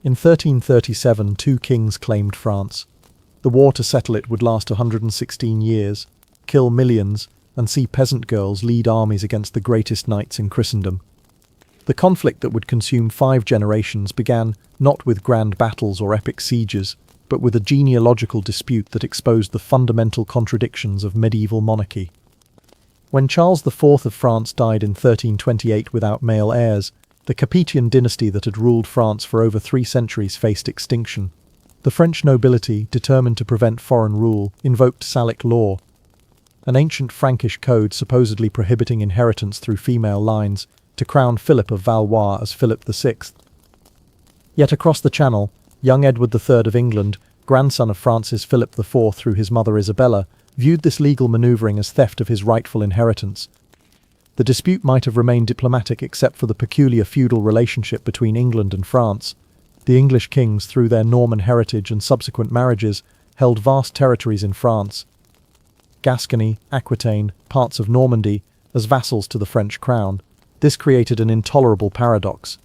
In 1337, two kings claimed France. The war to settle it would last 116 years, kill millions, and see peasant girls lead armies against the greatest knights in Christendom. The conflict that would consume 5 generations began not with grand battles or epic sieges, but with a genealogical dispute that exposed the fundamental contradictions of medieval monarchy. When Charles IV of France died in 1328 without male heirs, the Capetian dynasty that had ruled France for over 3 centuries faced extinction. The French nobility, determined to prevent foreign rule, invoked Salic law, an ancient Frankish code supposedly prohibiting inheritance through female lines, to crown Philip of Valois as Philip VI. Yet across the Channel, young Edward III of England, grandson of Francis Philip IV through his mother Isabella, viewed this legal manoeuvring as theft of his rightful inheritance. The dispute might have remained diplomatic except for the peculiar feudal relationship between England and France. The English kings, through their Norman heritage and subsequent marriages, held vast territories in France, Gascony, Aquitaine, parts of Normandy, as vassals to the French crown. This created an intolerable paradox.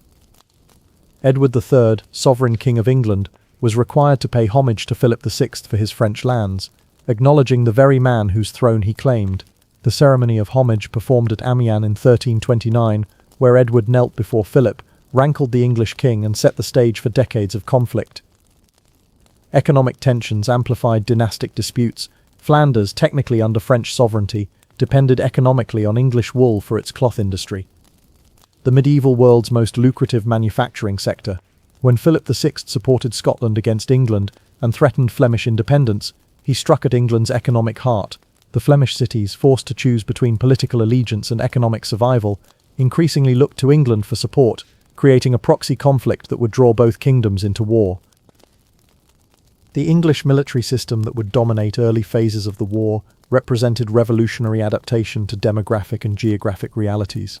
Edward III, sovereign king of England, was required to pay homage to Philip VI for his French lands, acknowledging the very man whose throne he claimed. The ceremony of homage performed at Amiens in 1329, where Edward knelt before Philip, rankled the English king and set the stage for decades of conflict. Economic tensions amplified dynastic disputes. Flanders, technically under French sovereignty, depended economically on English wool for its cloth industry, the medieval world's most lucrative manufacturing sector. When Philip VI supported Scotland against England and threatened Flemish independence, he struck at England's economic heart. The Flemish cities, forced to choose between political allegiance and economic survival, increasingly looked to England for support, creating a proxy conflict that would draw both kingdoms into war. The English military system that would dominate early phases of the war represented revolutionary adaptation to demographic and geographic realities.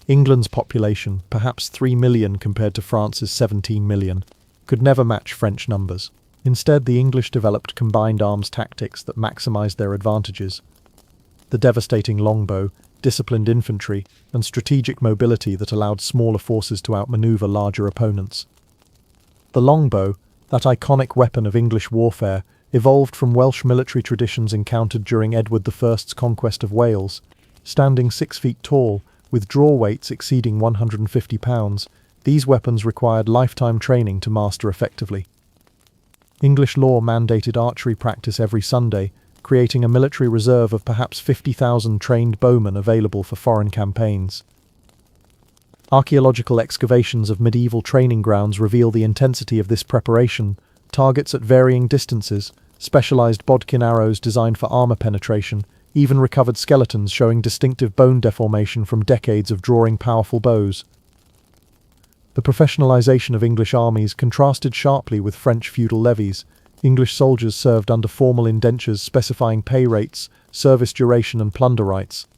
England's population, perhaps 3 million compared to France's 17 million, could never match French numbers. Instead, the English developed combined arms tactics that maximized their advantages. The devastating longbow, disciplined infantry, and strategic mobility that allowed smaller forces to outmaneuver larger opponents. The longbow, that iconic weapon of English warfare, evolved from Welsh military traditions encountered during Edward I's conquest of Wales. Standing 6 feet tall, with draw weights exceeding 150 pounds, these weapons required lifetime training to master effectively. English law mandated archery practice every Sunday, creating a military reserve of perhaps 50,000 trained bowmen available for foreign campaigns. Archaeological excavations of medieval training grounds reveal the intensity of this preparation. Targets at varying distances, specialized bodkin arrows designed for armor penetration, even recovered skeletons showing distinctive bone deformation from decades of drawing powerful bows. The professionalization of English armies contrasted sharply with French feudal levies. English soldiers served under formal indentures specifying pay rates, service duration, and plunder rights.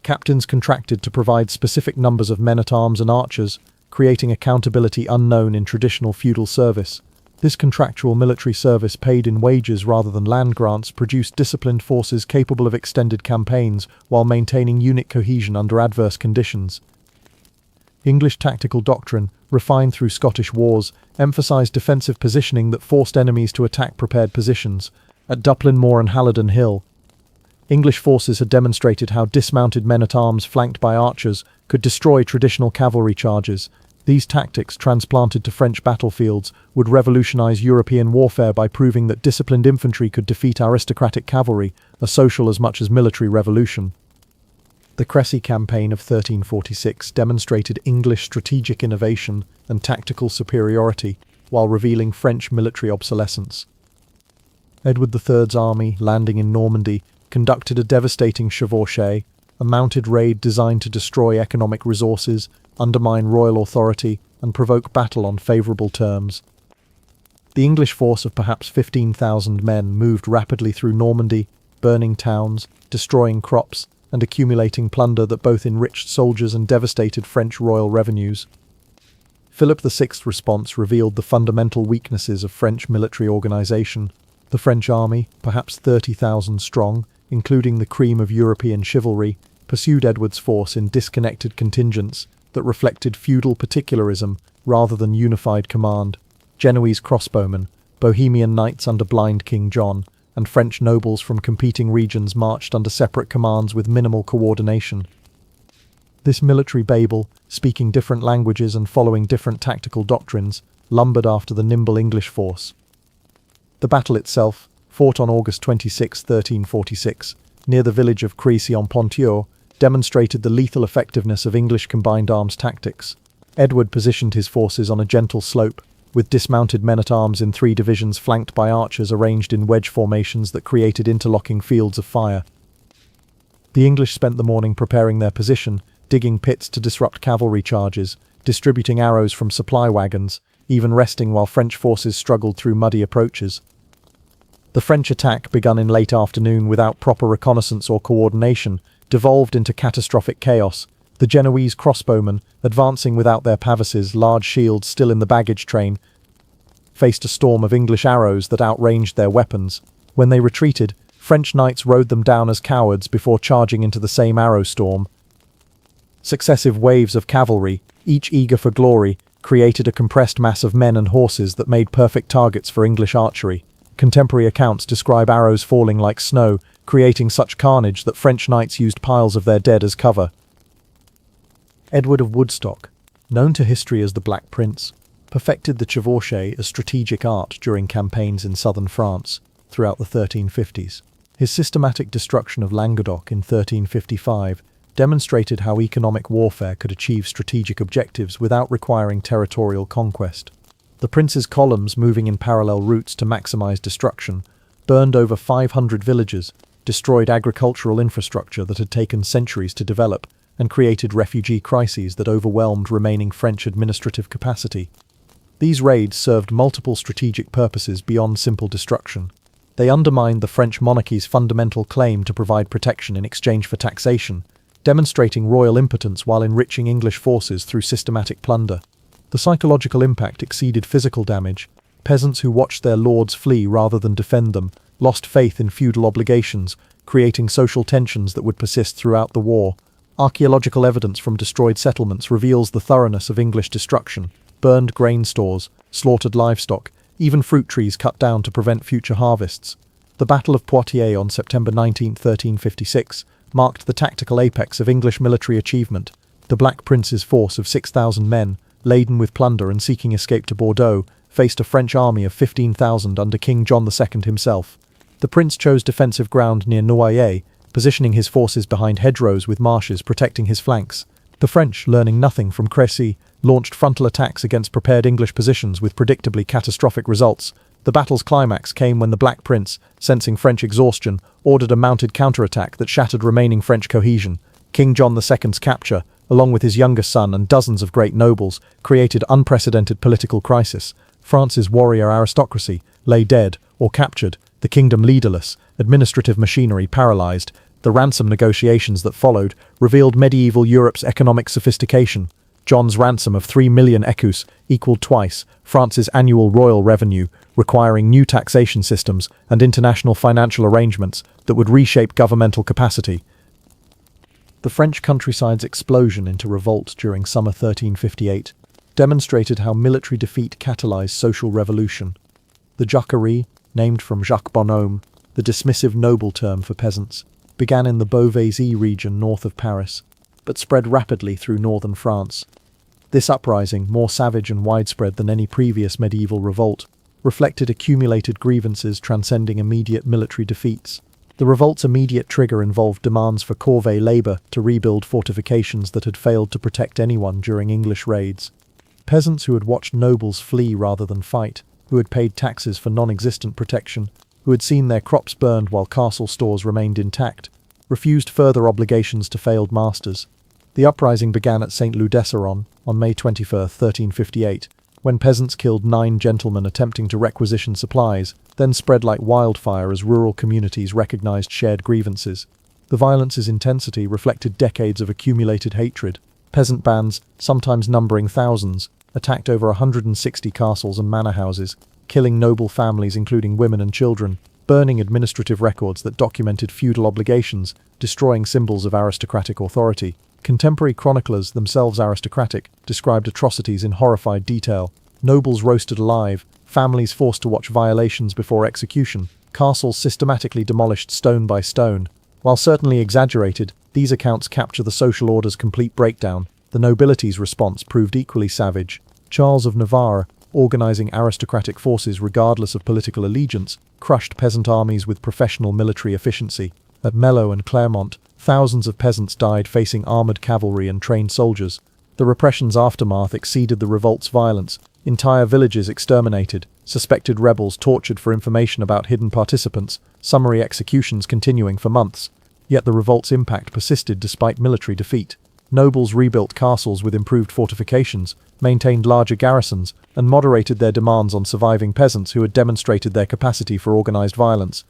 Captains contracted to provide specific numbers of men-at-arms and archers, creating accountability unknown in traditional feudal service. This contractual military service, paid in wages rather than land grants, produced disciplined forces capable of extended campaigns while maintaining unit cohesion under adverse conditions. English tactical doctrine, refined through Scottish wars, emphasised defensive positioning that forced enemies to attack prepared positions. At Duplin Moor and Halidon Hill, English forces had demonstrated how dismounted men-at-arms flanked by archers could destroy traditional cavalry charges. These tactics, transplanted to French battlefields, would revolutionise European warfare by proving that disciplined infantry could defeat aristocratic cavalry, a social as much as military revolution. The Crécy campaign of 1346 demonstrated English strategic innovation and tactical superiority, while revealing French military obsolescence. Edward III's army, landing in Normandy, conducted a devastating chevauchée, a mounted raid designed to destroy economic resources, undermine royal authority, and provoke battle on favourable terms. The English force of perhaps 15,000 men moved rapidly through Normandy, burning towns, destroying crops, and accumulating plunder that both enriched soldiers and devastated French royal revenues. Philip VI's response revealed the fundamental weaknesses of French military organisation. The French army, perhaps 30,000 strong, including the cream of European chivalry, pursued Edward's force in disconnected contingents that reflected feudal particularism rather than unified command. Genoese crossbowmen, Bohemian knights under blind King John, and French nobles from competing regions marched under separate commands with minimal coordination. This military Babel, speaking different languages and following different tactical doctrines, lumbered after the nimble English force. The battle itself, fought on August 26, 1346, near the village of Crécy-en-Ponthieu, demonstrated the lethal effectiveness of English combined arms tactics. Edward positioned his forces on a gentle slope, with dismounted men-at-arms in 3 divisions flanked by archers arranged in wedge formations that created interlocking fields of fire. The English spent the morning preparing their position, digging pits to disrupt cavalry charges, distributing arrows from supply wagons, even resting while French forces struggled through muddy approaches. The French attack, begun in late afternoon without proper reconnaissance or coordination, devolved into catastrophic chaos. The Genoese crossbowmen, advancing without their pavises, large shields still in the baggage train, faced a storm of English arrows that outranged their weapons. When they retreated, French knights rode them down as cowards before charging into the same arrow storm. Successive waves of cavalry, each eager for glory, created a compressed mass of men and horses that made perfect targets for English archery. Contemporary accounts describe arrows falling like snow, creating such carnage that French knights used piles of their dead as cover. Edward of Woodstock, known to history as the Black Prince, perfected the chevauchée as strategic art during campaigns in southern France throughout the 1350s. His systematic destruction of Languedoc in 1355 demonstrated how economic warfare could achieve strategic objectives without requiring territorial conquest. The prince's columns, moving in parallel routes to maximize destruction, burned over 500 villages, destroyed agricultural infrastructure that had taken centuries to develop, and created refugee crises that overwhelmed remaining French administrative capacity. These raids served multiple strategic purposes beyond simple destruction. They undermined the French monarchy's fundamental claim to provide protection in exchange for taxation, demonstrating royal impotence while enriching English forces through systematic plunder. The psychological impact exceeded physical damage. Peasants who watched their lords flee rather than defend them lost faith in feudal obligations, creating social tensions that would persist throughout the war. Archaeological evidence from destroyed settlements reveals the thoroughness of English destruction: burned grain stores, slaughtered livestock, even fruit trees cut down to prevent future harvests. The Battle of Poitiers on September 19, 1356, marked the tactical apex of English military achievement. The Black Prince's force of 6,000 men, laden with plunder and seeking escape to Bordeaux, faced a French army of 15,000 under King John II himself. The prince chose defensive ground near Noailles, positioning his forces behind hedgerows with marshes protecting his flanks. The French, learning nothing from Crécy, launched frontal attacks against prepared English positions with predictably catastrophic results. The battle's climax came when the Black Prince, sensing French exhaustion, ordered a mounted counterattack that shattered remaining French cohesion. King John II's capture, along with his younger son and dozens of great nobles, created unprecedented political crisis. France's warrior aristocracy lay dead or captured, the kingdom leaderless, administrative machinery paralyzed. The ransom negotiations that followed revealed medieval Europe's economic sophistication. John's ransom of 3 million écus equaled twice France's annual royal revenue, requiring new taxation systems and international financial arrangements that would reshape governmental capacity. The French countryside's explosion into revolt during summer 1358 demonstrated how military defeat catalyzed social revolution. The Jacquerie, named from Jacques Bonhomme, the dismissive noble term for peasants, began in the Beauvaisis region north of Paris, but spread rapidly through northern France. This uprising, more savage and widespread than any previous medieval revolt, reflected accumulated grievances transcending immediate military defeats. The revolt's immediate trigger involved demands for corvée labour to rebuild fortifications that had failed to protect anyone during English raids. Peasants who had watched nobles flee rather than fight, who had paid taxes for non-existent protection, who had seen their crops burned while castle stores remained intact, refused further obligations to failed masters. The uprising began at Saint-Leu-d'Esserron on May 21, 1358, when peasants killed 9 gentlemen attempting to requisition supplies, then spread like wildfire as rural communities recognized shared grievances. The violence's intensity reflected decades of accumulated hatred. Peasant bands, sometimes numbering thousands, attacked over 160 castles and manor houses, killing noble families including women and children, burning administrative records that documented feudal obligations, destroying symbols of aristocratic authority. Contemporary chroniclers, themselves aristocratic, described atrocities in horrified detail. nobles roasted alive, families forced to watch violations before execution, castles systematically demolished stone by stone. While certainly exaggerated, these accounts capture the social order's complete breakdown. The nobility's response proved equally savage. Charles of Navarre, organizing aristocratic forces regardless of political allegiance, crushed peasant armies with professional military efficiency. At Mello and Clermont, thousands of peasants died facing armored cavalry and trained soldiers. The repression's aftermath exceeded the revolt's violence. Entire villages exterminated, suspected rebels tortured for information about hidden participants, summary executions continuing for months. Yet the revolt's impact persisted despite military defeat. Nobles rebuilt castles with improved fortifications, maintained larger garrisons, and moderated their demands on surviving peasants who had demonstrated their capacity for organized violence.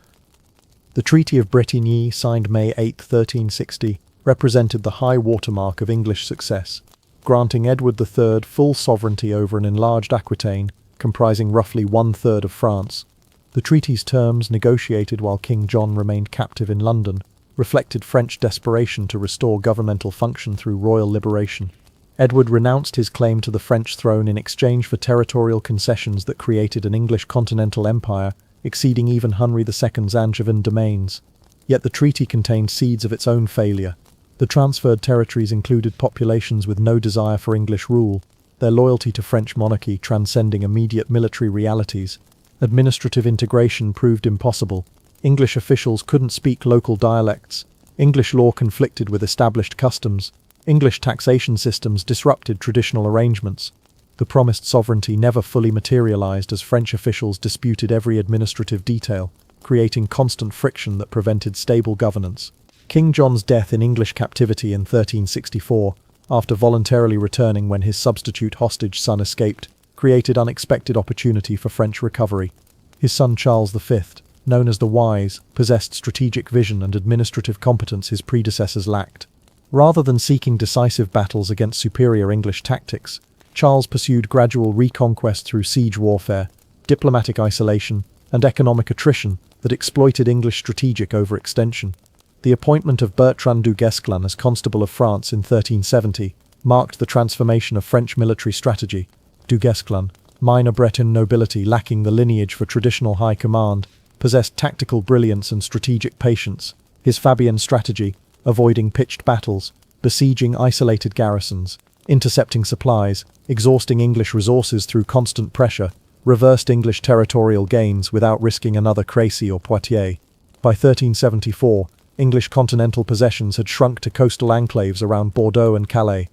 The Treaty of Bretigny, signed May 8, 1360, represented the high watermark of English success, granting Edward III full sovereignty over an enlarged Aquitaine, comprising roughly one-third of France. The treaty's terms, negotiated while King John remained captive in London, reflected French desperation to restore governmental function through royal liberation. Edward renounced his claim to the French throne in exchange for territorial concessions that created an English continental empire, exceeding even Henry II's Angevin domains. Yet the treaty contained seeds of its own failure. The transferred territories included populations with no desire for English rule, their loyalty to French monarchy transcending immediate military realities. Administrative integration proved impossible. English officials couldn't speak local dialects. English law conflicted with established customs. English taxation systems disrupted traditional arrangements. The promised sovereignty never fully materialized as French officials disputed every administrative detail, creating constant friction that prevented stable governance. King John's death in English captivity in 1364, after voluntarily returning when his substitute hostage son escaped, created unexpected opportunity for French recovery. His son Charles V, known as the Wise, possessed strategic vision and administrative competence his predecessors lacked. Rather than seeking decisive battles against superior English tactics, Charles pursued gradual reconquest through siege warfare, diplomatic isolation, and economic attrition that exploited English strategic overextension. The appointment of Bertrand du Guesclin as Constable of France in 1370 marked the transformation of French military strategy. Du Guesclin, minor Breton nobility lacking the lineage for traditional high command, possessed tactical brilliance and strategic patience. His Fabian strategy, avoiding pitched battles, besieging isolated garrisons, intercepting supplies, exhausting English resources through constant pressure, reversed English territorial gains without risking another Crécy or Poitiers. By 1374, English continental possessions had shrunk to coastal enclaves around Bordeaux and Calais.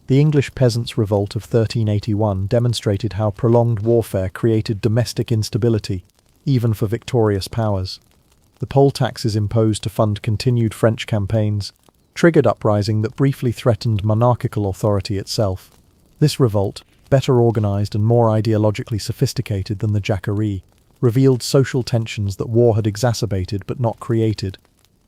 The English Peasants' Revolt of 1381 demonstrated how prolonged warfare created domestic instability, even for victorious powers. The poll taxes imposed to fund continued French campaigns triggered uprising that briefly threatened monarchical authority itself. This revolt, better organized and more ideologically sophisticated than the Jacquerie, revealed social tensions that war had exacerbated but not created.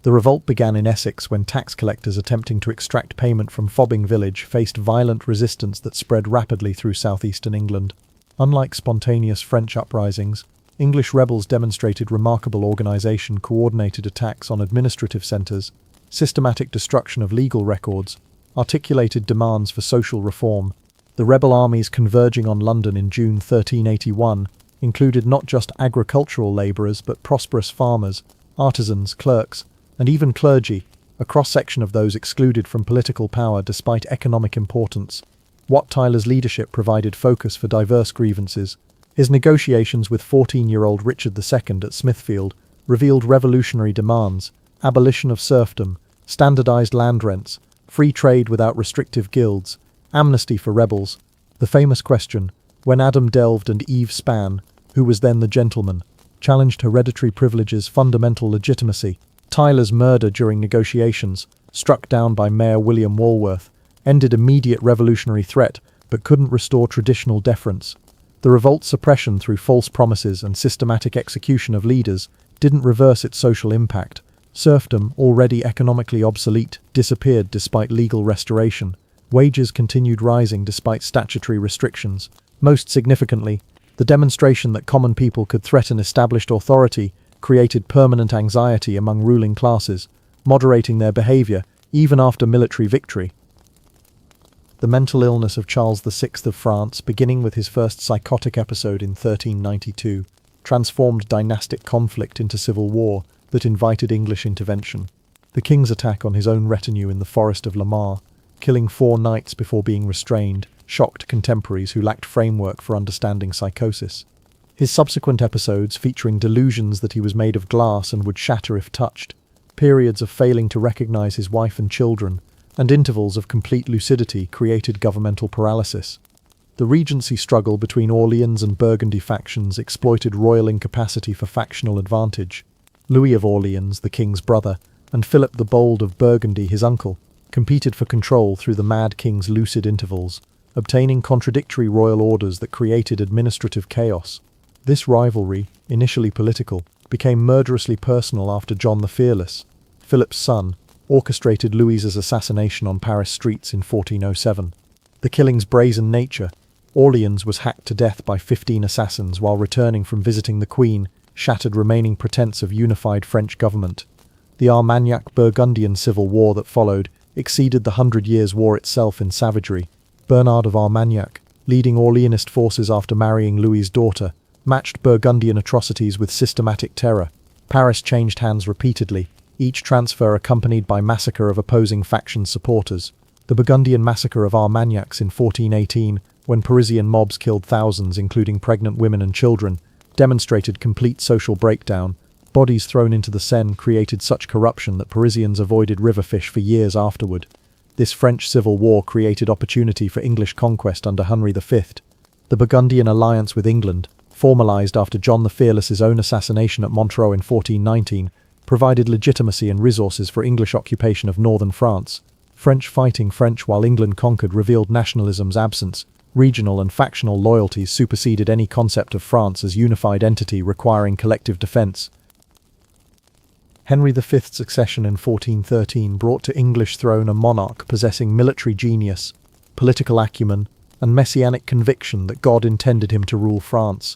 The revolt began in Essex when tax collectors attempting to extract payment from Fobbing village faced violent resistance that spread rapidly through southeastern England. Unlike spontaneous French uprisings, English rebels demonstrated remarkable organization, coordinated attacks on administrative centers, systematic destruction of legal records, articulated demands for social reform. The rebel armies converging on London in June 1381 included not just agricultural labourers but prosperous farmers, artisans, clerks, and even clergy, a cross-section of those excluded from political power despite economic importance. Wat Tyler's leadership provided focus for diverse grievances. His negotiations with 14-year-old Richard II at Smithfield revealed revolutionary demands: abolition of serfdom, standardized land rents, free trade without restrictive guilds, amnesty for rebels. The famous question, when Adam delved and Eve span, who was then the gentleman, challenged hereditary privileges' fundamental legitimacy. Tyler's murder during negotiations, struck down by Mayor William Walworth, ended immediate revolutionary threat but couldn't restore traditional deference. The revolt's suppression through false promises and systematic execution of leaders didn't reverse its social impact. Serfdom, already economically obsolete, disappeared despite legal restoration. Wages continued rising despite statutory restrictions. Most significantly, the demonstration that common people could threaten established authority created permanent anxiety among ruling classes, moderating their behavior even after military victory. The mental illness of Charles VI of France, beginning with his first psychotic episode in 1392, transformed dynastic conflict into civil war that invited English intervention. The king's attack on his own retinue in the forest of Lamar, killing 4 knights before being restrained, shocked contemporaries who lacked framework for understanding psychosis. His subsequent episodes, featuring delusions that he was made of glass and would shatter if touched, periods of failing to recognize his wife and children, and intervals of complete lucidity created governmental paralysis. The regency struggle between Orleans and Burgundy factions exploited royal incapacity for factional advantage. Louis of Orleans, the king's brother, and Philip the Bold of Burgundy, his uncle, competed for control through the mad king's lucid intervals, obtaining contradictory royal orders that created administrative chaos. This rivalry, initially political, became murderously personal after John the Fearless, Philip's son, orchestrated Louis's assassination on Paris streets in 1407. The killing's brazen nature, Orleans was hacked to death by 15 assassins while returning from visiting the Queen, shattered remaining pretense of unified French government. The Armagnac-Burgundian civil war that followed exceeded the 100 Years' War itself in savagery. Bernard of Armagnac, leading Orleanist forces after marrying Louis's daughter, matched Burgundian atrocities with systematic terror. Paris changed hands repeatedly, each transfer accompanied by massacre of opposing faction supporters. The Burgundian massacre of Armagnacs in 1418, when Parisian mobs killed thousands, including pregnant women and children, demonstrated complete social breakdown. Bodies thrown into the Seine created such corruption that Parisians avoided river fish for years afterward. This French civil war created opportunity for English conquest under Henry V. The Burgundian alliance with England, formalized after John the Fearless's own assassination at Montreux in 1419, provided legitimacy and resources for English occupation of northern France. French fighting French while England conquered revealed nationalism's absence. Regional and factional loyalties superseded any concept of France as unified entity requiring collective defense. Henry V's succession in 1413 brought to English throne a monarch possessing military genius, political acumen, and messianic conviction that God intended him to rule France.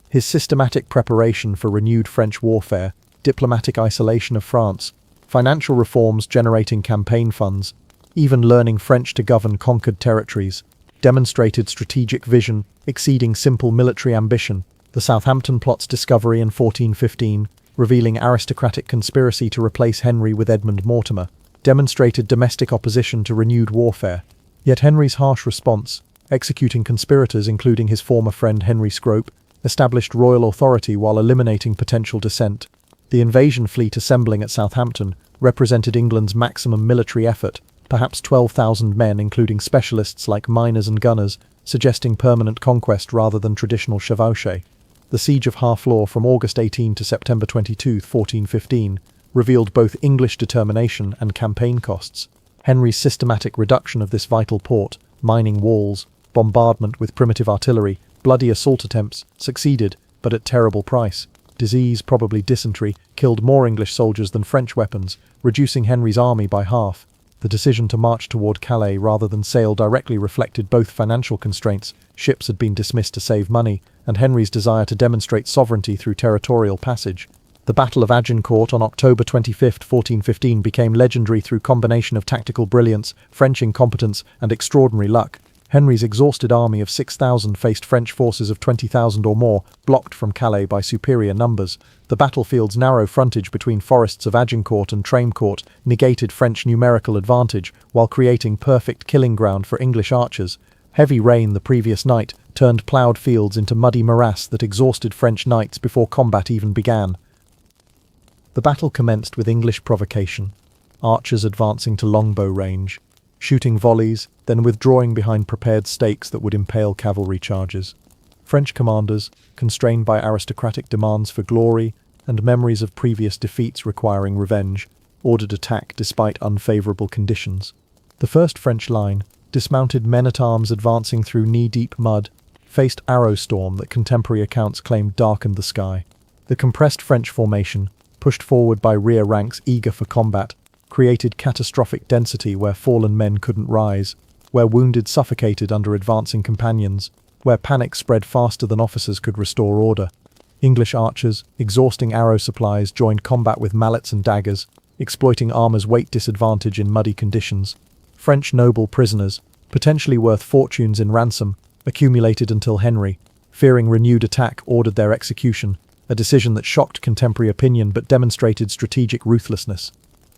His systematic preparation for renewed French warfare, diplomatic isolation of France, financial reforms generating campaign funds, even learning French to govern conquered territories, demonstrated strategic vision exceeding simple military ambition. The Southampton plot's discovery in 1415, revealing aristocratic conspiracy to replace Henry with Edmund Mortimer, demonstrated domestic opposition to renewed warfare. Yet Henry's harsh response, executing conspirators including his former friend Henry Scrope, established royal authority while eliminating potential dissent. The invasion fleet assembling at Southampton represented England's maximum military effort, perhaps 12,000 men including specialists like miners and gunners, suggesting permanent conquest rather than traditional chevauchée. The Siege of Harfleur from August 18 to September 22, 1415, revealed both English determination and campaign costs. Henry's systematic reduction of this vital port, mining walls, bombardment with primitive artillery, bloody assault attempts, succeeded, but at terrible price. Disease, probably dysentery, killed more English soldiers than French weapons, reducing Henry's army by half. The decision to march toward Calais rather than sail directly reflected both financial constraints, ships had been dismissed to save money, and Henry's desire to demonstrate sovereignty through territorial passage. The Battle of Agincourt on October 25, 1415 became legendary through combination of tactical brilliance, French incompetence, and extraordinary luck. Henry's exhausted army of 6,000 faced French forces of 20,000 or more, blocked from Calais by superior numbers. The battlefield's narrow frontage between forests of Agincourt and Tramecourt negated French numerical advantage while creating perfect killing ground for English archers. Heavy rain the previous night turned ploughed fields into muddy morass that exhausted French knights before combat even began. The battle commenced with English provocation, archers advancing to longbow range, shooting volleys, then withdrawing behind prepared stakes that would impale cavalry charges. French commanders, constrained by aristocratic demands for glory and memories of previous defeats requiring revenge, ordered attack despite unfavourable conditions. The first French line, dismounted men-at-arms advancing through knee-deep mud, faced arrow storm that contemporary accounts claimed darkened the sky. The compressed French formation, pushed forward by rear ranks eager for combat, created catastrophic density where fallen men couldn't rise, where wounded suffocated under advancing companions, where panic spread faster than officers could restore order. English archers, exhausting arrow supplies, joined combat with mallets and daggers, exploiting armor's weight disadvantage in muddy conditions. French noble prisoners, potentially worth fortunes in ransom, accumulated until Henry, fearing renewed attack, ordered their execution, a decision that shocked contemporary opinion but demonstrated strategic ruthlessness.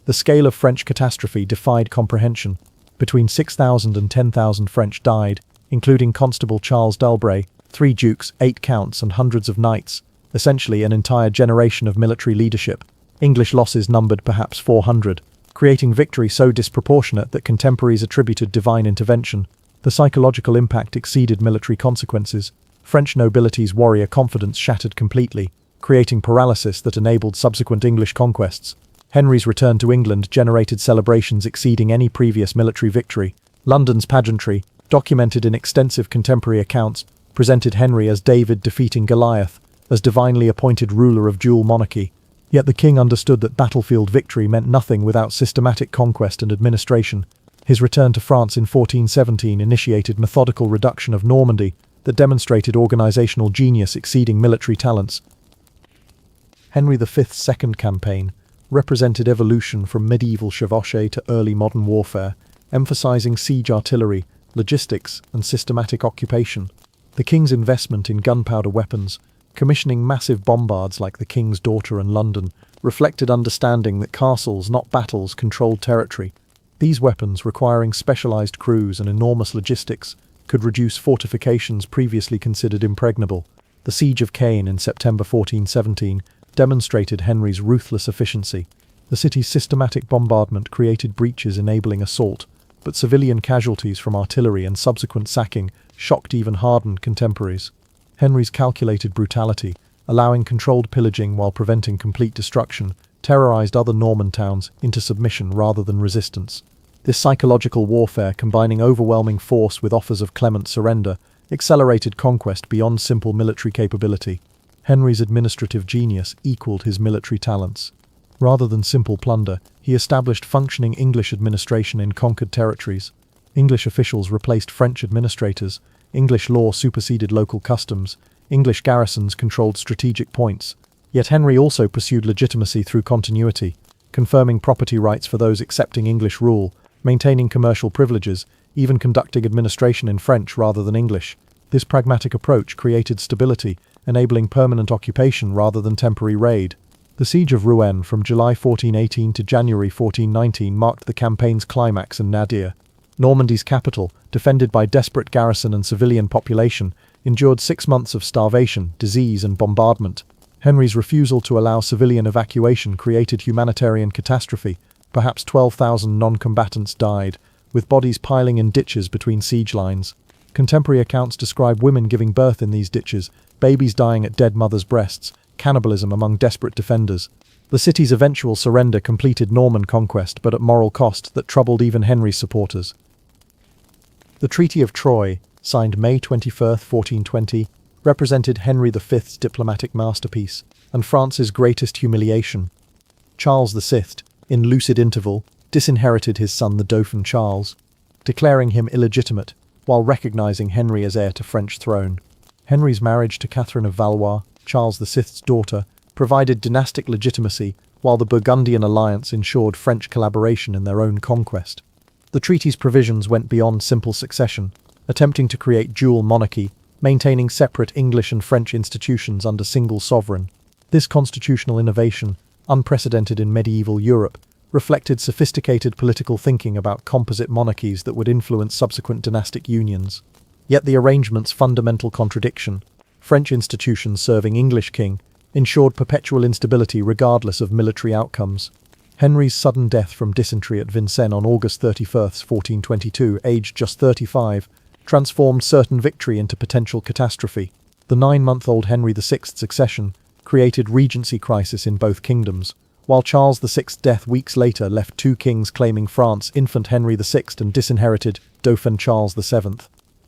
The scale of French catastrophe defied comprehension. Between 6,000 and 10,000 French died, including Constable Charles d'Albret, 3 dukes, 8 counts, and hundreds of knights, essentially an entire generation of military leadership. English losses numbered perhaps 400, creating victory so disproportionate that contemporaries attributed divine intervention. The psychological impact exceeded military consequences. French nobility's warrior confidence shattered completely, creating paralysis that enabled subsequent English conquests. Henry's return to England generated celebrations exceeding any previous military victory. London's pageantry, documented in extensive contemporary accounts, presented Henry as David defeating Goliath, as divinely appointed ruler of dual monarchy. Yet the king understood that battlefield victory meant nothing without systematic conquest and administration. His return to France in 1417 initiated methodical reduction of Normandy that demonstrated organizational genius exceeding military talents. Henry V's second campaign represented evolution from medieval chevauchée to early modern warfare, emphasizing siege artillery, logistics, and systematic occupation. The king's investment in gunpowder weapons, commissioning massive bombards like the King's Daughter and London, reflected understanding that castles, not battles, controlled territory. These weapons, requiring specialized crews and enormous logistics, could reduce fortifications previously considered impregnable. The Siege of Caen in September 1417 demonstrated Henry's ruthless efficiency. The city's systematic bombardment created breaches enabling assault, but civilian casualties from artillery and subsequent sacking shocked even hardened contemporaries. Henry's calculated brutality, allowing controlled pillaging while preventing complete destruction, terrorized other Norman towns into submission rather than resistance. This psychological warfare, combining overwhelming force with offers of clement surrender, accelerated conquest beyond simple military capability. Henry's administrative genius equaled his military talents. Rather than simple plunder, he established functioning English administration in conquered territories. English officials replaced French administrators, English law superseded local customs, English garrisons controlled strategic points. Yet Henry also pursued legitimacy through continuity, confirming property rights for those accepting English rule, maintaining commercial privileges, even conducting administration in French rather than English. This pragmatic approach created stability, enabling permanent occupation rather than temporary raid. The Siege of Rouen from July 1418 to January 1419 marked the campaign's climax and nadir. Normandy's capital, defended by desperate garrison and civilian population, endured 6 months of starvation, disease, and bombardment. Henry's refusal to allow civilian evacuation created humanitarian catastrophe. Perhaps 12,000 non-combatants died, with bodies piling in ditches between siege lines. Contemporary accounts describe women giving birth in these ditches, babies dying at dead mothers' breasts, cannibalism among desperate defenders. The city's eventual surrender completed Norman conquest, but at moral cost that troubled even Henry's supporters. The Treaty of Troyes, signed May 21, 1420, represented Henry V's diplomatic masterpiece and France's greatest humiliation. Charles VI, in lucid interval, disinherited his son the Dauphin Charles, declaring him illegitimate, while recognizing Henry as heir to French throne. Henry's marriage to Catherine of Valois, Charles VI's daughter, provided dynastic legitimacy, while the Burgundian alliance ensured French collaboration in their own conquest. The treaty's provisions went beyond simple succession, attempting to create dual monarchy, maintaining separate English and French institutions under single sovereign. This constitutional innovation, unprecedented in medieval Europe, reflected sophisticated political thinking about composite monarchies that would influence subsequent dynastic unions. Yet the arrangement's fundamental contradiction, French institutions serving English king, ensured perpetual instability regardless of military outcomes. Henry's sudden death from dysentery at Vincennes on August 31, 1422, aged just 35, transformed certain victory into potential catastrophe. The 9-month-old Henry VI's succession created regency crisis in both kingdoms, while Charles VI's death weeks later left 2 kings claiming France, infant Henry VI and disinherited Dauphin Charles VII.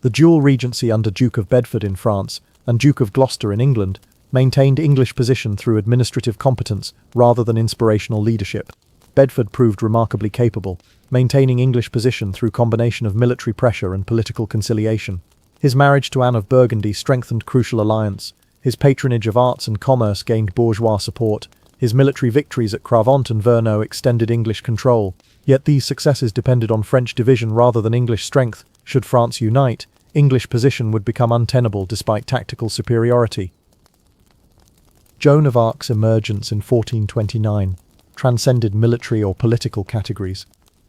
The dual regency under Duke of Bedford in France and Duke of Gloucester in England maintained English position through administrative competence rather than inspirational leadership. Bedford proved remarkably capable, maintaining English position through combination of military pressure and political conciliation. His marriage to Anne of Burgundy strengthened crucial alliance, his patronage of arts and commerce gained bourgeois support, his military victories at Cravant and Vernon extended English control. Yet these successes depended on French division rather than English strength, Should France unite, English position would become untenable despite tactical superiority. Joan of Arc's emergence in 1429 transcended military or political categories,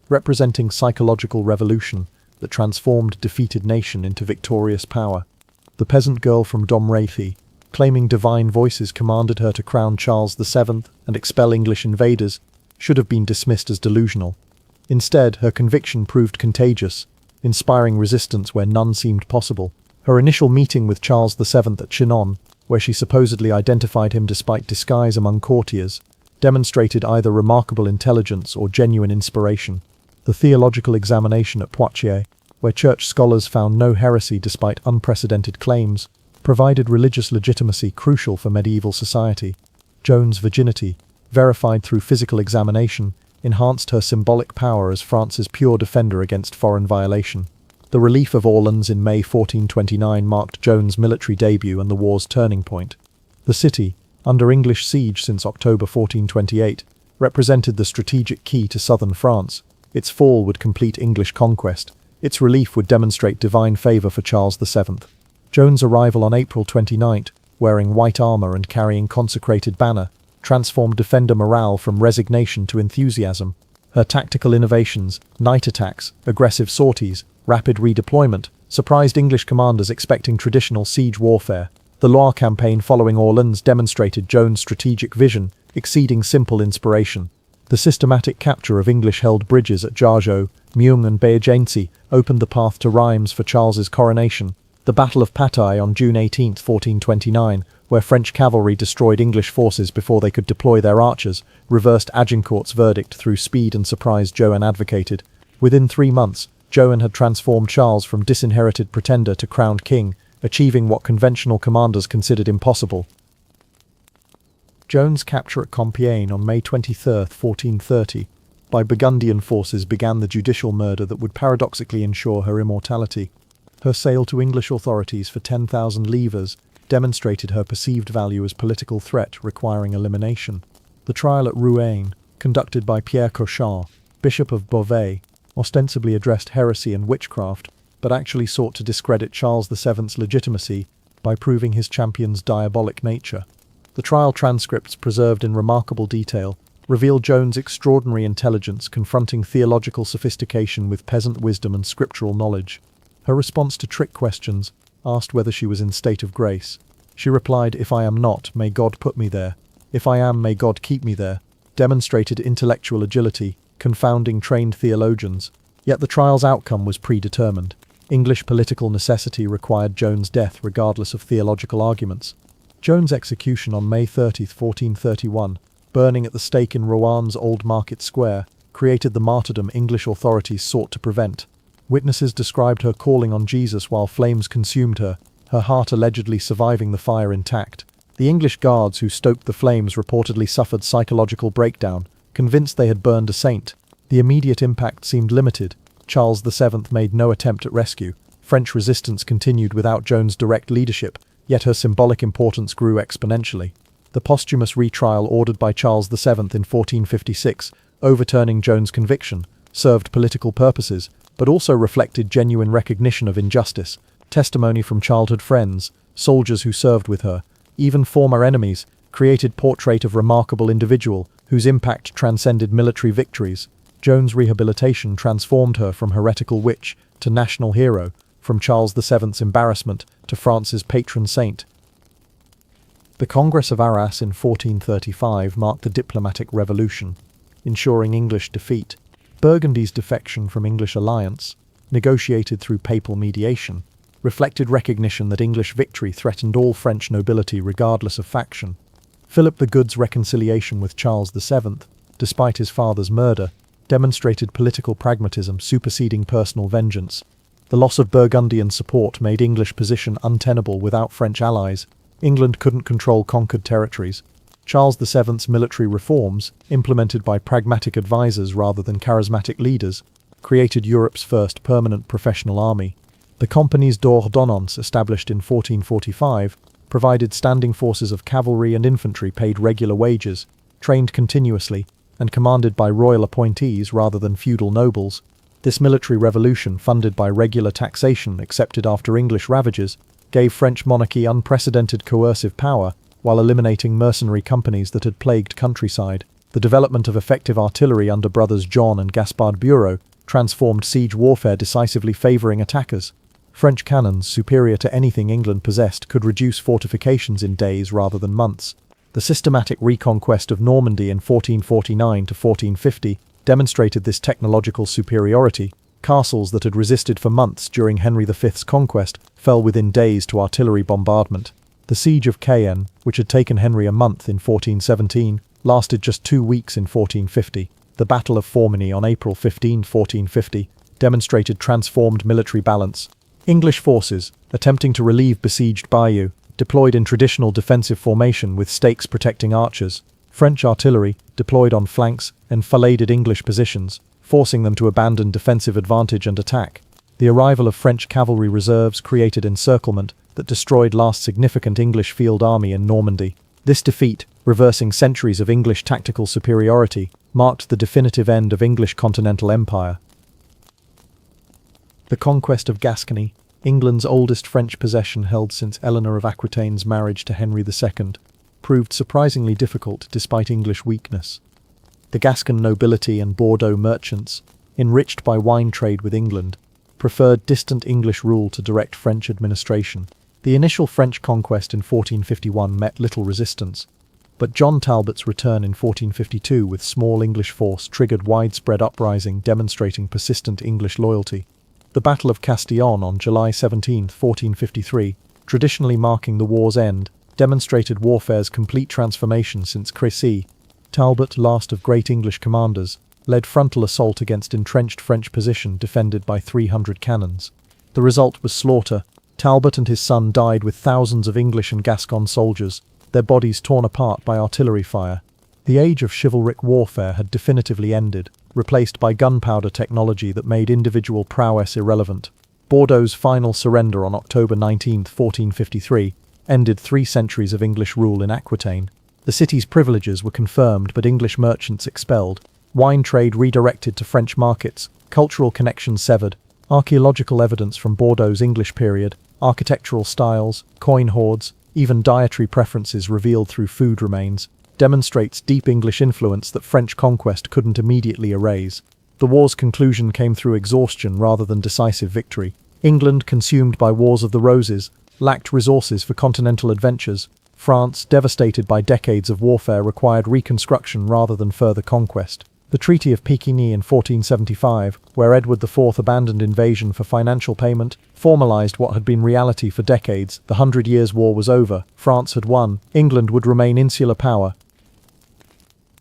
representing psychological revolution that transformed defeated nation into victorious power. The peasant girl from Domremy, claiming divine voices commanded her to crown Charles VII and expel English invaders, should have been dismissed as delusional. Instead, her conviction proved contagious, inspiring resistance where none seemed possible. Her initial meeting with Charles VII at Chinon, where she supposedly identified him despite disguise among courtiers, demonstrated either remarkable intelligence or genuine inspiration. The theological examination at Poitiers, where church scholars found no heresy despite unprecedented claims, provided religious legitimacy crucial for medieval society. Joan's virginity, verified through physical examination, enhanced her symbolic power as France's pure defender against foreign violation. The relief of Orleans in May 1429 marked Joan's military debut and the war's turning point. The city, under English siege since October 1428, represented the strategic key to southern France. Its fall would complete English conquest. Its relief would demonstrate divine favour for Charles VII. Joan's arrival on April 29, wearing white armour and carrying consecrated banner, transformed defender morale from resignation to enthusiasm. Her tactical innovations, night attacks, aggressive sorties, rapid redeployment, surprised English commanders expecting traditional siege warfare. The Loire campaign following Orleans demonstrated Joan's strategic vision, exceeding simple inspiration. The systematic capture of English-held bridges at Jargeau, Meung and Béargéncy opened the path to Reims for Charles's coronation. The Battle of Patay on June 18, 1429, where French cavalry destroyed English forces before they could deploy their archers, reversed Agincourt's verdict through speed and surprise Joan advocated. Within 3 months, Joan had transformed Charles from disinherited pretender to crowned king, achieving what conventional commanders considered impossible. Joan's capture at Compiègne on May 23, 1430, by Burgundian forces began the judicial murder that would paradoxically ensure her immortality. Her sale to English authorities for 10,000 livres demonstrated her perceived value as political threat requiring elimination. The trial at Rouen, conducted by Pierre Cauchon, Bishop of Beauvais, ostensibly addressed heresy and witchcraft, but actually sought to discredit Charles VII's legitimacy by proving his champion's diabolic nature. The trial transcripts, preserved in remarkable detail, reveal Joan's extraordinary intelligence confronting theological sophistication with peasant wisdom and scriptural knowledge. Her response to trick questions, asked whether she was in state of grace, she replied, "If I am not, may God put me there. If I am, may God keep me there," demonstrated intellectual agility, confounding trained theologians. Yet the trial's outcome was predetermined. English political necessity required Joan's death regardless of theological arguments. Joan's execution on May 30, 1431, burning at the stake in Roan's Old Market Square, created the martyrdom English authorities sought to prevent. Witnesses described her calling on Jesus while flames consumed her, her heart allegedly surviving the fire intact. The English guards who stoked the flames reportedly suffered psychological breakdown, convinced they had burned a saint. The immediate impact seemed limited. Charles VII made no attempt at rescue. French resistance continued without Joan's direct leadership, yet her symbolic importance grew exponentially. The posthumous retrial ordered by Charles VII in 1456, overturning Joan's conviction, served political purposes, but also reflected genuine recognition of injustice. Testimony from childhood friends, soldiers who served with her, even former enemies, created portrait of remarkable individual whose impact transcended military victories. Joan's rehabilitation transformed her from heretical witch to national hero, from Charles VII's embarrassment to France's patron saint. The Congress of Arras in 1435 marked a diplomatic revolution, ensuring English defeat. Burgundy's defection from English alliance, negotiated through papal mediation, reflected recognition that English victory threatened all French nobility regardless of faction. Philip the Good's reconciliation with Charles VII, despite his father's murder, demonstrated political pragmatism superseding personal vengeance. The loss of Burgundian support made English position untenable without French allies. England couldn't control conquered territories. Charles VII's military reforms, implemented by pragmatic advisors rather than charismatic leaders, created Europe's first permanent professional army. The Compagnies d'Ordonnance, established in 1445, provided standing forces of cavalry and infantry paid regular wages, trained continuously, and commanded by royal appointees rather than feudal nobles. This military revolution, funded by regular taxation accepted after English ravages, gave French monarchy unprecedented coercive power while eliminating mercenary companies that had plagued countryside. The development of effective artillery under brothers John and Gaspard Bureau transformed siege warfare, decisively favouring attackers. French cannons, superior to anything England possessed, could reduce fortifications in days rather than months. The systematic reconquest of Normandy in 1449 to 1450 demonstrated this technological superiority. Castles that had resisted for months during Henry V's conquest fell within days to artillery bombardment. The siege of Caen, which had taken Henry a month in 1417, lasted just 2 weeks in 1450. The Battle of Formigny on April 15, 1450, demonstrated transformed military balance. English forces, attempting to relieve besieged Bayeux, deployed in traditional defensive formation with stakes protecting archers. French artillery, deployed on flanks, enfiladed English positions, forcing them to abandon defensive advantage and attack. The arrival of French cavalry reserves created encirclement that destroyed last significant English field army in Normandy. This defeat, reversing centuries of English tactical superiority, marked the definitive end of English continental empire. The conquest of Gascony, England's oldest French possession held since Eleanor of Aquitaine's marriage to Henry II, proved surprisingly difficult despite English weakness. The Gascon nobility and Bordeaux merchants, enriched by wine trade with England, preferred distant English rule to direct French administration. The initial French conquest in 1451 met little resistance, but John Talbot's return in 1452 with small English force triggered widespread uprising demonstrating persistent English loyalty. The Battle of Castillon on July 17, 1453, traditionally marking the war's end, demonstrated warfare's complete transformation since Crécy. Talbot, last of great English commanders, led frontal assault against entrenched French position defended by 300 cannons. The result was slaughter. Talbot and his son died with thousands of English and Gascon soldiers, their bodies torn apart by artillery fire. The age of chivalric warfare had definitively ended, replaced by gunpowder technology that made individual prowess irrelevant. Bordeaux's final surrender on October 19, 1453, ended 3 centuries of English rule in Aquitaine. The city's privileges were confirmed but English merchants expelled, wine trade redirected to French markets, cultural connections severed. Archaeological evidence from Bordeaux's English period, architectural styles, coin hoards, even dietary preferences revealed through food remains, demonstrates deep English influence that French conquest couldn't immediately erase. The war's conclusion came through exhaustion rather than decisive victory. England, consumed by Wars of the Roses, lacked resources for continental adventures. France, devastated by decades of warfare, required reconstruction rather than further conquest. The Treaty of Pequigny in 1475, where Edward IV abandoned invasion for financial payment, formalized what had been reality for decades. The 100 Years' War was over, France had won, England would remain insular power.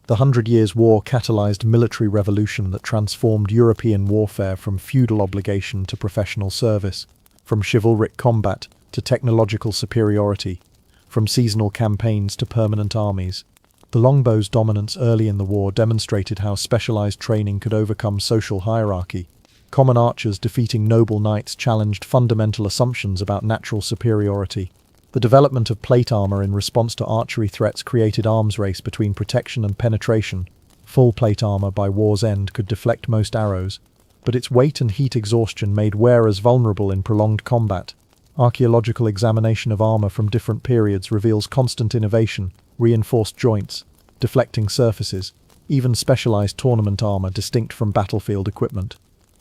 The 100 Years' War catalyzed military revolution that transformed European warfare from feudal obligation to professional service, from chivalric combat to technological superiority, from seasonal campaigns to permanent armies. The longbow's dominance early in the war demonstrated how specialized training could overcome social hierarchy. Common archers defeating noble knights challenged fundamental assumptions about natural superiority. The development of plate armor in response to archery threats created arms race between protection and penetration. Full plate armor by war's end could deflect most arrows, but its weight and heat exhaustion made wearers vulnerable in prolonged combat. Archaeological examination of armor from different periods reveals constant innovation, reinforced joints, deflecting surfaces, even specialized tournament armor distinct from battlefield equipment.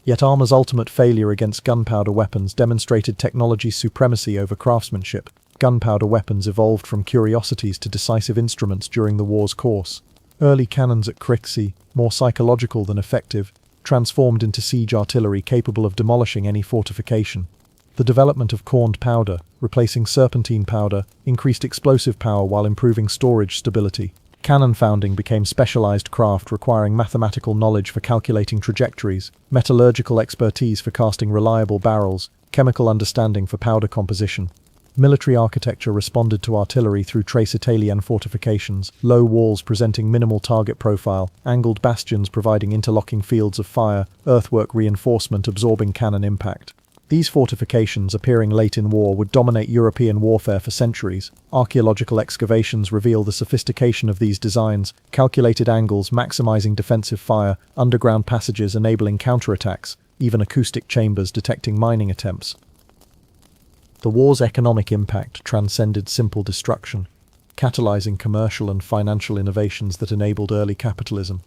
Yet armor's ultimate failure against gunpowder weapons demonstrated technology's supremacy over craftsmanship. Gunpowder weapons evolved from curiosities to decisive instruments during the war's course. Early cannons at Crécy, more psychological than effective, transformed into siege artillery capable of demolishing any fortification. The development of corned powder, replacing serpentine powder, increased explosive power while improving storage stability. Cannon founding became specialized craft requiring mathematical knowledge for calculating trajectories, metallurgical expertise for casting reliable barrels, chemical understanding for powder composition. Military architecture responded to artillery through tres Italian fortifications, low walls presenting minimal target profile, angled bastions providing interlocking fields of fire, earthwork reinforcement absorbing cannon impact. These fortifications, appearing late in war, would dominate European warfare for centuries. Archaeological excavations reveal the sophistication of these designs, calculated angles maximizing defensive fire, underground passages enabling counterattacks. even acoustic chambers detecting mining attempts. The war's economic impact transcended simple destruction, catalyzing commercial and financial innovations that enabled early capitalism.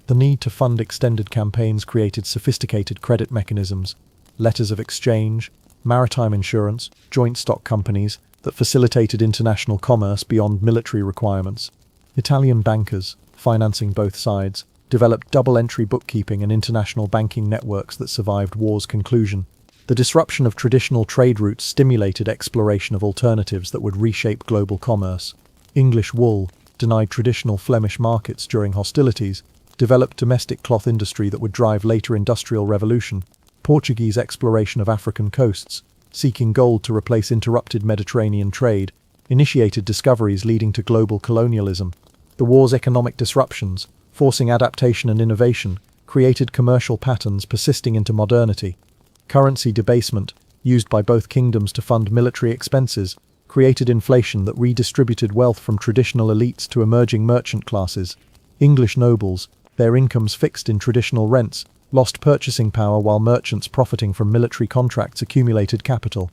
The need to fund extended campaigns created sophisticated credit mechanisms, letters of exchange, maritime insurance, joint stock companies that facilitated international commerce beyond military requirements. Italian bankers, financing both sides, developed double-entry bookkeeping and international banking networks that survived war's conclusion. The disruption of traditional trade routes stimulated exploration of alternatives that would reshape global commerce. English wool, denied traditional Flemish markets during hostilities, developed domestic cloth industry that would drive later industrial revolution. Portuguese exploration of African coasts, seeking gold to replace interrupted Mediterranean trade, initiated discoveries leading to global colonialism. The war's economic disruptions, forcing adaptation and innovation, created commercial patterns persisting into modernity. Currency debasement, used by both kingdoms to fund military expenses, created inflation that redistributed wealth from traditional elites to emerging merchant classes. English nobles, their incomes fixed in traditional rents, lost purchasing power while merchants profiting from military contracts accumulated capital.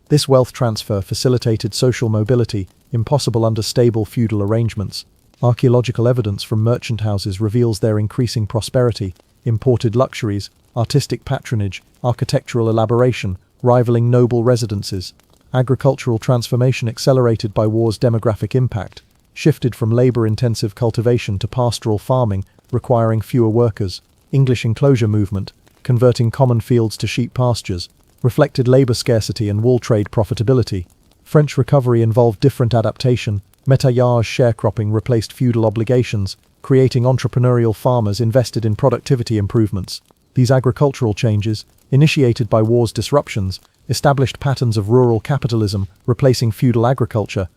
This wealth transfer facilitated social mobility, impossible under stable feudal arrangements. Archaeological evidence from merchant houses reveals their increasing prosperity, imported luxuries, artistic patronage, architectural elaboration, rivaling noble residences. Agricultural transformation accelerated by war's demographic impact, shifted from labor-intensive cultivation to pastoral farming, requiring fewer workers. English enclosure movement, converting common fields to sheep pastures, reflected labor scarcity and wool trade profitability. French recovery involved different adaptation. Métayage sharecropping replaced feudal obligations, creating entrepreneurial farmers invested in productivity improvements. These agricultural changes, initiated by war's disruptions, established patterns of rural capitalism, replacing feudal agriculture.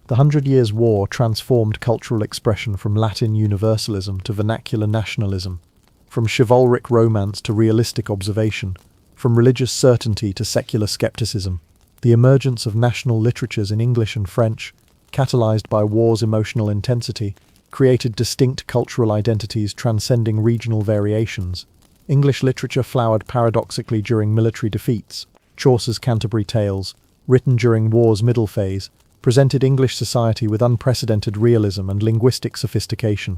The Hundred Years' War transformed cultural expression from Latin universalism to vernacular nationalism, from chivalric romance to realistic observation, from religious certainty to secular skepticism. The emergence of national literatures in English and French, catalyzed by war's emotional intensity, created distinct cultural identities transcending regional variations. English literature flowered paradoxically during military defeats. Chaucer's Canterbury Tales, written during war's middle phase, presented English society with unprecedented realism and linguistic sophistication.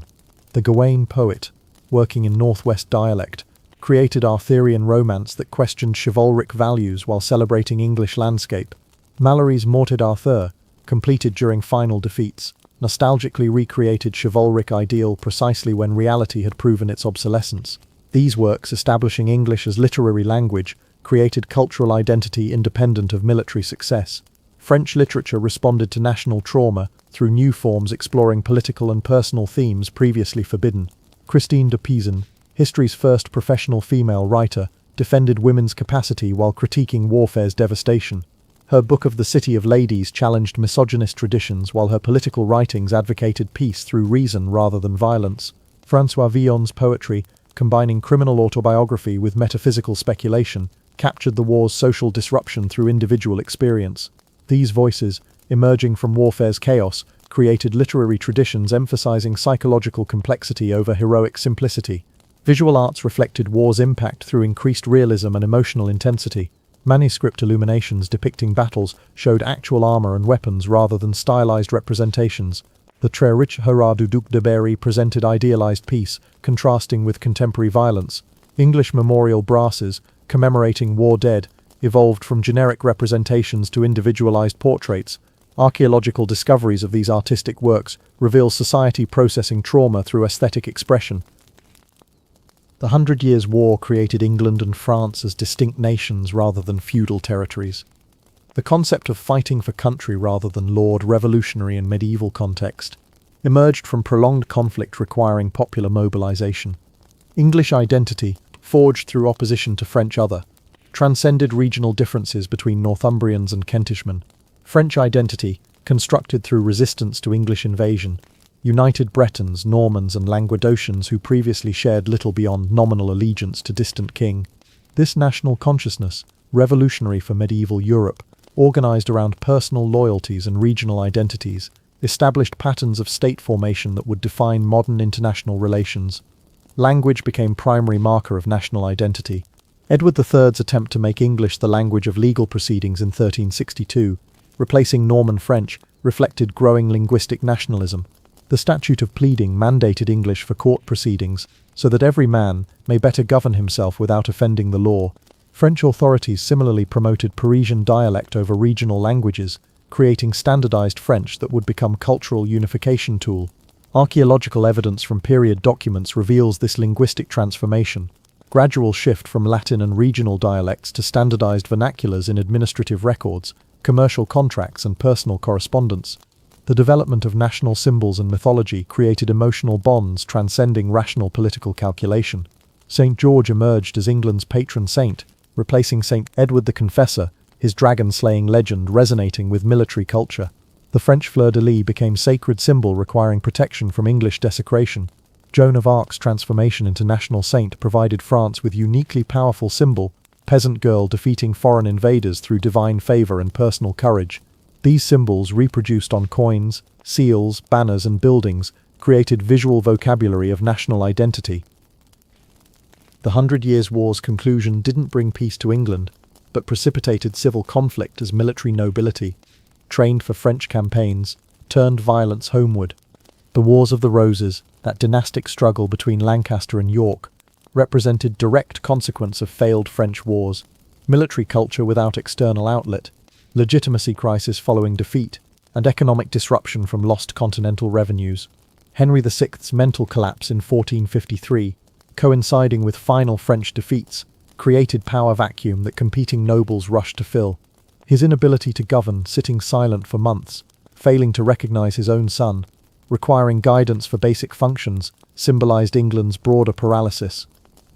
The Gawain poet, working in Northwest dialect, created Arthurian romance that questioned chivalric values while celebrating English landscape. Malory's Morted Arthur, completed during final defeats, nostalgically recreated chivalric ideal precisely when reality had proven its obsolescence. These works, establishing English as literary language, created cultural identity independent of military success. French literature responded to national trauma through new forms exploring political and personal themes previously forbidden. Christine de Pizan, history's first professional female writer, defended women's capacity while critiquing warfare's devastation. Her Book of the City of Ladies challenged misogynist traditions while her political writings advocated peace through reason rather than violence. François Villon's poetry, combining criminal autobiography with metaphysical speculation, captured the war's social disruption through individual experience. These voices, emerging from warfare's chaos, created literary traditions emphasizing psychological complexity over heroic simplicity. Visual arts reflected war's impact through increased realism and emotional intensity. Manuscript illuminations depicting battles showed actual armor and weapons rather than stylized representations. The Très Riche Hurrah du Duc de Berry presented idealized peace, contrasting with contemporary violence. English memorial brasses, commemorating war dead, evolved from generic representations to individualized portraits. Archaeological discoveries of these artistic works reveal society processing trauma through aesthetic expression. The Hundred Years' War created England and France as distinct nations rather than feudal territories. The concept of fighting for country rather than lord, revolutionary in medieval context, emerged from prolonged conflict requiring popular mobilization. English identity, forged through opposition to French other, transcended regional differences between Northumbrians and Kentishmen. French identity, constructed through resistance to English invasion, united Bretons, Normans and Languedocians who previously shared little beyond nominal allegiance to distant king. This national consciousness, revolutionary for medieval Europe, organized around personal loyalties and regional identities, established patterns of state formation that would define modern international relations. Language became primary marker of national identity. Edward III's attempt to make English the language of legal proceedings in 1362, replacing Norman French, reflected growing linguistic nationalism. The Statute of Pleading mandated English for court proceedings, so that every man may better govern himself without offending the law. French authorities similarly promoted Parisian dialect over regional languages, creating standardized French that would become cultural unification tool. Archaeological evidence from period documents reveals this linguistic transformation. Gradual shift from Latin and regional dialects to standardized vernaculars in administrative records, commercial contracts, and personal correspondence. The development of national symbols and mythology created emotional bonds transcending rational political calculation. St. George emerged as England's patron saint, replacing St. Edward the Confessor, his dragon-slaying legend resonating with military culture. The French fleur-de-lis became sacred symbol requiring protection from English desecration. Joan of Arc's transformation into national saint provided France with uniquely powerful symbol, peasant girl defeating foreign invaders through divine favor and personal courage. These symbols, reproduced on coins, seals, banners, and buildings, created visual vocabulary of national identity. The Hundred Years' War's conclusion didn't bring peace to England, but precipitated civil conflict as military nobility, trained for French campaigns, turned violence homeward. The Wars of the Roses, that dynastic struggle between Lancaster and York, represented direct consequence of failed French wars, military culture without external outlet, legitimacy crisis following defeat, and economic disruption from lost continental revenues. Henry VI's mental collapse in 1453, coinciding with final French defeats, created power vacuum that competing nobles rushed to fill. His inability to govern, sitting silent for months, failing to recognize his own son, requiring guidance for basic functions, symbolized England's broader paralysis.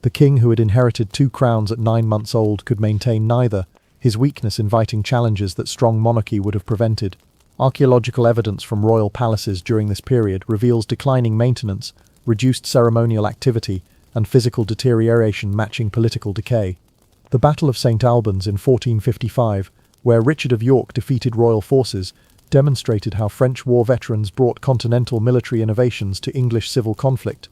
The king who had inherited 2 crowns at 9 months old could maintain neither, his weakness inviting challenges that strong monarchy would have prevented. Archaeological evidence from royal palaces during this period reveals declining maintenance, reduced ceremonial activity, and physical deterioration matching political decay. The Battle of St. Albans in 1455, where Richard of York defeated royal forces, demonstrated how French war veterans brought continental military innovations to English civil conflict.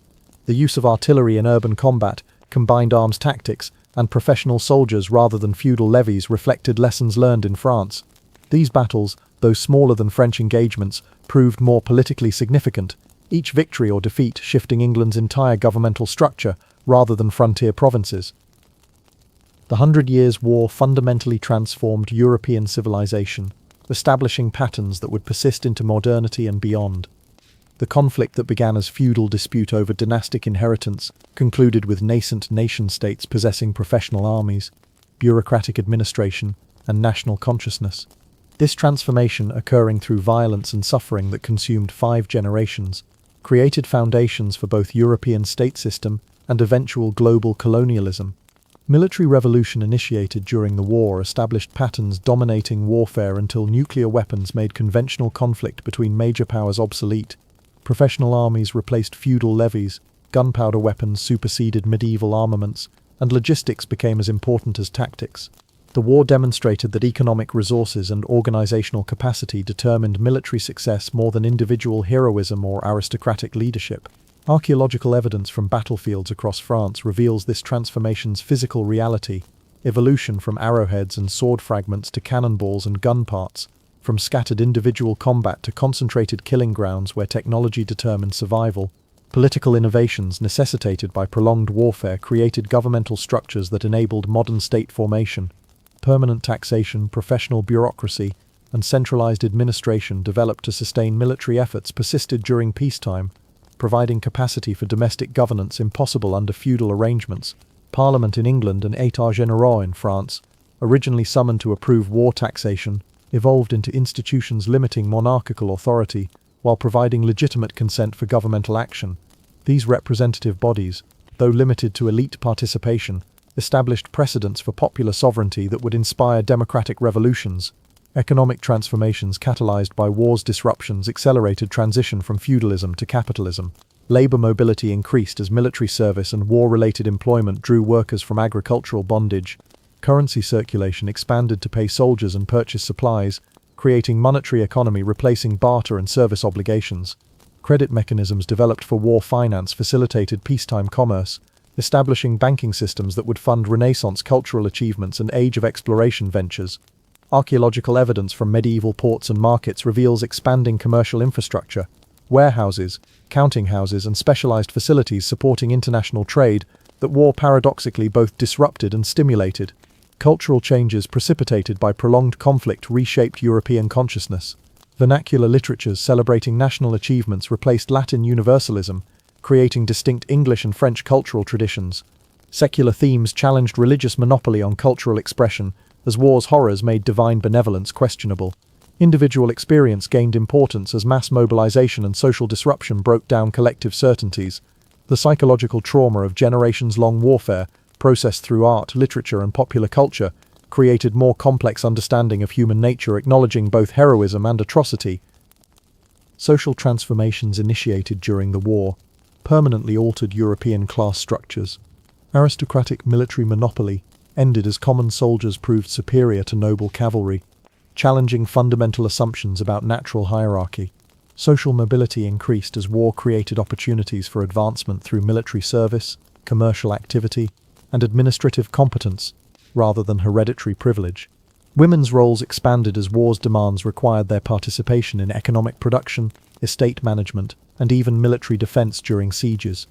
The use of artillery in urban combat, combined arms tactics, and professional soldiers rather than feudal levies reflected lessons learned in France. These battles, though smaller than French engagements, proved more politically significant, each victory or defeat shifting England's entire governmental structure rather than frontier provinces. The Hundred Years' War fundamentally transformed European civilization, establishing patterns that would persist into modernity and beyond. The conflict that began as feudal dispute over dynastic inheritance concluded with nascent nation-states possessing professional armies, bureaucratic administration, and national consciousness. This transformation, occurring through violence and suffering that consumed 5 generations, created foundations for both European state system and eventual global colonialism. Military revolution initiated during the war established patterns dominating warfare until nuclear weapons made conventional conflict between major powers obsolete. Professional armies replaced feudal levies, gunpowder weapons superseded medieval armaments, and logistics became as important as tactics. The war demonstrated that economic resources and organizational capacity determined military success more than individual heroism or aristocratic leadership. Archaeological evidence from battlefields across France reveals this transformation's physical reality, evolution from arrowheads and sword fragments to cannonballs and gun parts, from scattered individual combat to concentrated killing grounds where technology determined survival. Political innovations necessitated by prolonged warfare created governmental structures that enabled modern state formation. Permanent taxation, professional bureaucracy, and centralized administration developed to sustain military efforts persisted during peacetime, providing capacity for domestic governance impossible under feudal arrangements. Parliament in England and États généraux in France, originally summoned to approve war taxation, evolved into institutions limiting monarchical authority while providing legitimate consent for governmental action. These representative bodies, though limited to elite participation, established precedents for popular sovereignty that would inspire democratic revolutions. Economic transformations catalyzed by war's disruptions accelerated transition from feudalism to capitalism. Labor mobility increased as military service and war-related employment drew workers from agricultural bondage. Currency circulation expanded to pay soldiers and purchase supplies, creating monetary economy replacing barter and service obligations. Credit mechanisms developed for war finance facilitated peacetime commerce, establishing banking systems that would fund Renaissance cultural achievements and Age of Exploration ventures. Archaeological evidence from medieval ports and markets reveals expanding commercial infrastructure, warehouses, counting houses, and specialized facilities supporting international trade that war paradoxically both disrupted and stimulated. Cultural changes precipitated by prolonged conflict reshaped European consciousness. Vernacular literatures celebrating national achievements replaced Latin universalism, creating distinct English and French cultural traditions. Secular themes challenged religious monopoly on cultural expression, as war's horrors made divine benevolence questionable. Individual experience gained importance as mass mobilization and social disruption broke down collective certainties. The psychological trauma of generations-long warfare, processed through art, literature, and popular culture, created more complex understanding of human nature, acknowledging both heroism and atrocity. Social transformations initiated during the war permanently altered European class structures. Aristocratic military monopoly ended as common soldiers proved superior to noble cavalry, challenging fundamental assumptions about natural hierarchy. Social mobility increased as war created opportunities for advancement through military service, commercial activity, and administrative competence, rather than hereditary privilege. Women's roles expanded as war's demands required their participation in economic production, estate management, and even military defense during sieges.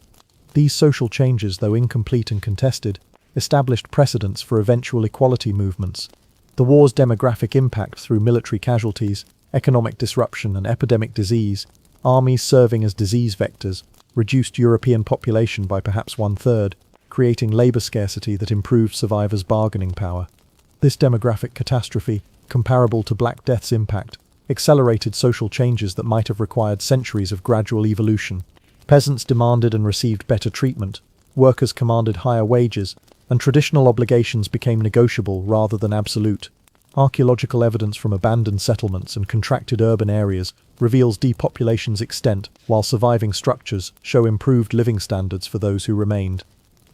These social changes, though incomplete and contested, established precedents for eventual equality movements. The war's demographic impact through military casualties, economic disruption, and epidemic disease, armies serving as disease vectors, reduced European population by perhaps one-third, creating labor scarcity that improved survivors' bargaining power. This demographic catastrophe, comparable to Black Death's impact, accelerated social changes that might have required centuries of gradual evolution. Peasants demanded and received better treatment, workers commanded higher wages, and traditional obligations became negotiable rather than absolute. Archaeological evidence from abandoned settlements and contracted urban areas reveals depopulation's extent, while surviving structures show improved living standards for those who remained.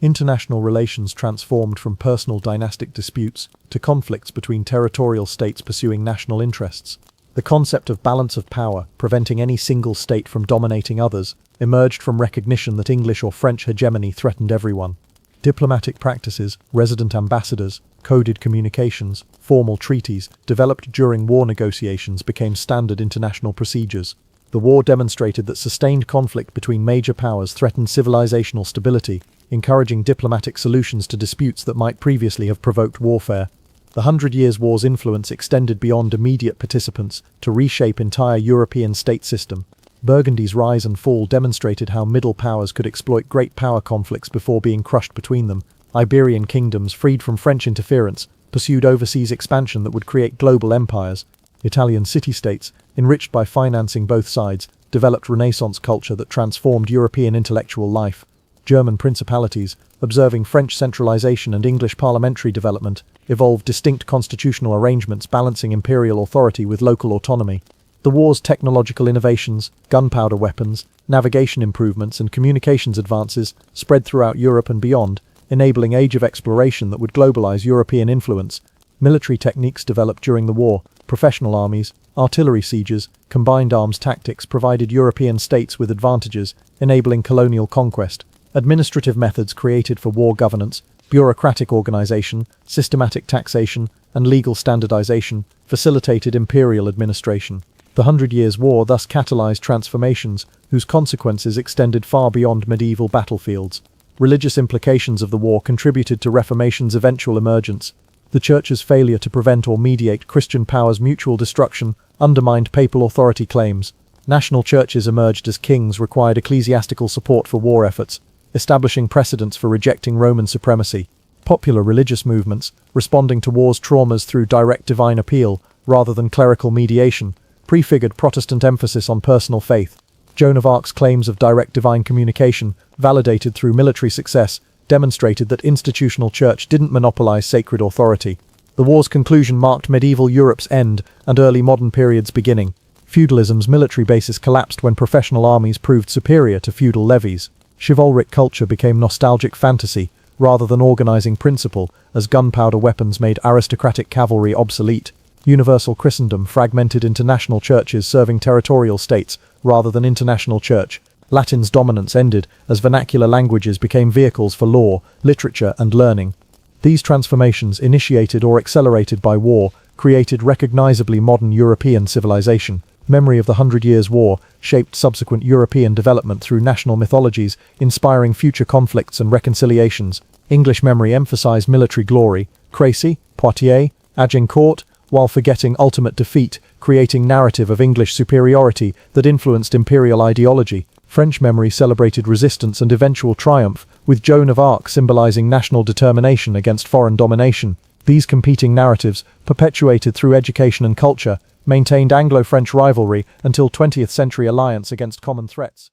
International relations transformed from personal dynastic disputes to conflicts between territorial states pursuing national interests. The concept of balance of power, preventing any single state from dominating others, emerged from recognition that English or French hegemony threatened everyone. Diplomatic practices, resident ambassadors, coded communications, formal treaties, developed during war negotiations became standard international procedures. The war demonstrated that sustained conflict between major powers threatened civilizational stability, encouraging diplomatic solutions to disputes that might previously have provoked warfare. The Hundred Years' War's influence extended beyond immediate participants to reshape entire European state system. Burgundy's rise and fall demonstrated how middle powers could exploit great power conflicts before being crushed between them. Iberian kingdoms, freed from French interference, pursued overseas expansion that would create global empires. Italian city-states, enriched by financing both sides, developed Renaissance culture that transformed European intellectual life. German principalities, observing French centralization and English parliamentary development, evolved distinct constitutional arrangements balancing imperial authority with local autonomy. The war's technological innovations, gunpowder weapons, navigation improvements, and communications advances spread throughout Europe and beyond, enabling Age of Exploration that would globalize European influence. Military techniques developed during the war, professional armies, artillery sieges, combined arms tactics provided European states with advantages, enabling colonial conquest. Administrative methods created for war governance, bureaucratic organization, systematic taxation, and legal standardization facilitated imperial administration. The Hundred Years' War thus catalyzed transformations whose consequences extended far beyond medieval battlefields. Religious implications of the war contributed to Reformation's eventual emergence. The Church's failure to prevent or mediate Christian powers' mutual destruction undermined papal authority claims. National churches emerged as kings required ecclesiastical support for war efforts, establishing precedents for rejecting Roman supremacy. Popular religious movements, responding to war's traumas through direct divine appeal rather than clerical mediation, prefigured Protestant emphasis on personal faith. Joan of Arc's claims of direct divine communication, validated through military success, demonstrated that institutional church didn't monopolize sacred authority. The war's conclusion marked medieval Europe's end and early modern period's beginning. Feudalism's military basis collapsed when professional armies proved superior to feudal levies. Chivalric culture became nostalgic fantasy rather than organizing principle, as gunpowder weapons made aristocratic cavalry obsolete. Universal Christendom fragmented into national churches serving territorial states rather than international church. Latin's dominance ended as vernacular languages became vehicles for law, literature, and learning. These transformations, initiated or accelerated by war, created recognizably modern European civilization. Memory of the Hundred Years' War shaped subsequent European development through national mythologies, inspiring future conflicts and reconciliations. English memory emphasized military glory, Crécy, Poitiers, Agincourt, while forgetting ultimate defeat, creating narrative of English superiority that influenced imperial ideology. French memory celebrated resistance and eventual triumph, with Joan of Arc symbolizing national determination against foreign domination. These competing narratives, perpetuated through education and culture, maintained Anglo-French rivalry until 20th century alliance against common threats.